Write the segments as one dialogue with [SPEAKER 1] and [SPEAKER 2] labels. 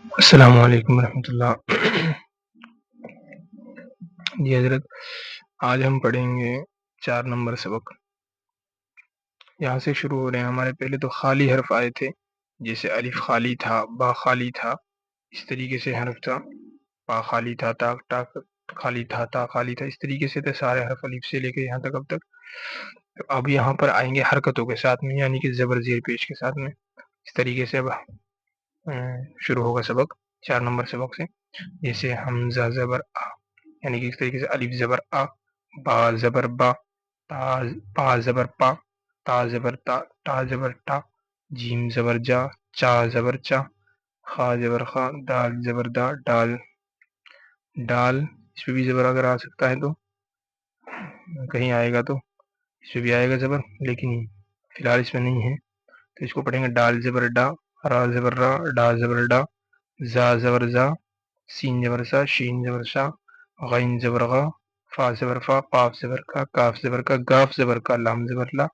[SPEAKER 1] السلام علیکم ورحمۃ اللہ۔ جی حضرت، آج ہم پڑھیں گے 4 نمبر سبق۔ یہاں سے شروع ہو رہے ہیں۔ ہمارے پہلے تو خالی حرف آئے تھے، جیسے الف خالی تھا، با خالی تھا، اس طریقے سے حرف تھا، با خالی تھا، تا خالی تھا، تا خالی تھا، اس طریقے سے تھے سارے حرف الف سے لے کے یہاں تک اب تک۔ تو اب یہاں پر آئیں گے حرکتوں کے ساتھ میں، یعنی کہ زبر زیر پیش کے ساتھ میں۔ اس طریقے سے اب شروع ہوگا سبق 4 نمبر سبق سے، جیسے حمزہ زبر آ، یعنی کہ اس طریقے سے الف زبر آ، با زبر با، پا زبر پا، تا زبر تا، تا زبر تا، جیم زبر جا، چا زبر چا، خا زبر خا، دال زبر دا، ڈال ڈال، اس پہ بھی زبر اگر آ سکتا ہے تو کہیں آئے گا تو اس پہ بھی آئے گا زبر، لیکن فی الحال اس میں نہیں ہے، تو اس کو پڑھیں گے ڈال زبر ڈا، را زبر را، ڈا زبر ڈا، زا زبر زا، سین زبر سا، شین زبر شا، غین زبر غا، فا زبر فا، قاف زبر کا، کاف زبر کا، گاف زبر کا، لام زبر لا،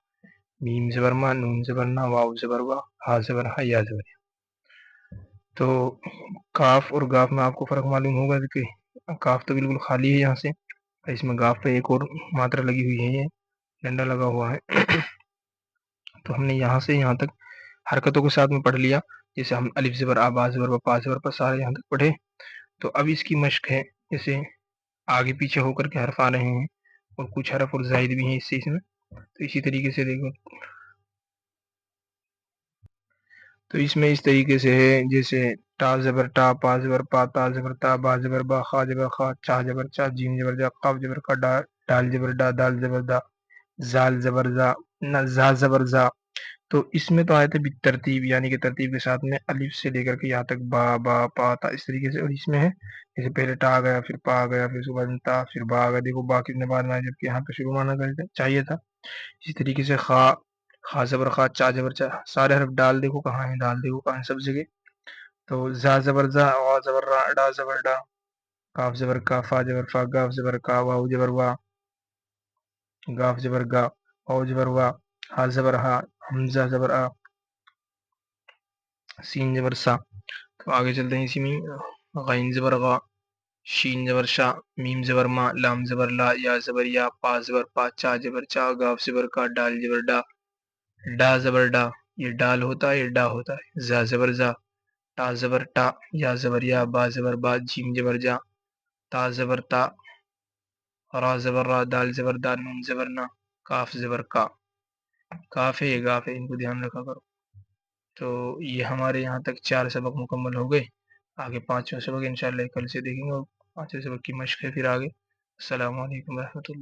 [SPEAKER 1] میم زبر ما، نون زبر نا، واو زبر وا، ہا زبر ہا، یا زبر یا۔ تو کاف اور گاف میں آپ کو فرق معلوم ہوگا کہ کاف تو بالکل خالی ہے یہاں سے، اس میں گاف پہ ایک اور ماترا لگی ہوئی ہے، یہ ڈنڈا لگا ہوا ہے۔ تو ہم نے یہاں سے یہاں تک حرکتوں کے ساتھ میں پڑھ لیا، جیسے ہم الف زبر آ، با زبر با، پا زبر پا، سارے یہاں تک پڑھے۔ تو اب اس کی مشق ہے، جیسے آگے پیچھے ہو کر کے حرف آ رہے ہیں اور کچھ حرف اور زائد بھی ہیں اس چیز میں، تو اسی طریقے سے دیکھو، تو اس میں اس طریقے سے ہے، جیسے تا زبر ٹا، پا زبر پا، تا زبر تا، با زبر با، خا زبر خا، چا زبر چا، جیم زبر جا، قاف زبر کا، ڈال زبر ڈا، دال زبر دا، زال زبر زا، زا زبر زا۔ تو اس میں تو آئے تھے ترتیب، یعنی کہ ترتیب کے ساتھ میں الف سے لے کر کے یہاں تک با با پا تا، اس طریقے سے۔ اور اس میں ہے جیسے پہلے ٹا آ گیا، پھر پا آ گیا، پھر اس کے بعد تا، پھر با آ گیا، دیکھو با کتنے بعد میں آیا، جبکہ یہاں پہ شروع میں آنا چاہیے تھا۔ اسی طریقے سے خا، خا زبر خا، چا زبر چا، سارے حرف ڈال دیکھو کہاں ہیں، ڈال دیکھو کہاں ہیں، سب جگہ۔ تو زا زبر زا، وا زبر را، ڈا زبر ڈا، کاف زبر کا، فا زبر فا، گاف زبر کا، واو زبر وا، گاف زبر گا، واو زبر وا، ہا زبر ہا، حمزہ زبر آ، سین زبر سا۔ تو آگے چلتے ہیں اسی میں، غین زبر غا، شین زبر شا، میم زبر ما، لام زبر لا، یا زبر یا، پا زبر پا، چا زبر چا، گاف زبر کا، ڈال زبر ڈا، ڈا زبر ڈا، یہ ڈال ہوتا ہے، یہ ڈا ہوتا ہے، زا زبر زا، تا زبر ٹا، یا زبر یا، با زبر با، جیم زبر جا، تا زبر تا، را زبر را، دال زبر دا، نون زبر نا، کاف زبر کا، کاف ہے یہ گاف ہے، ان کو دھیان رکھا کرو۔ تو یہ ہمارے یہاں تک 4 سبق مکمل ہو گئے، آگے 5واں سبق انشاءاللہ کل سے دیکھیں گے، اور 5ویں سبق کی مشق ہے پھر آگے۔ السلام علیکم ورحمۃ اللہ۔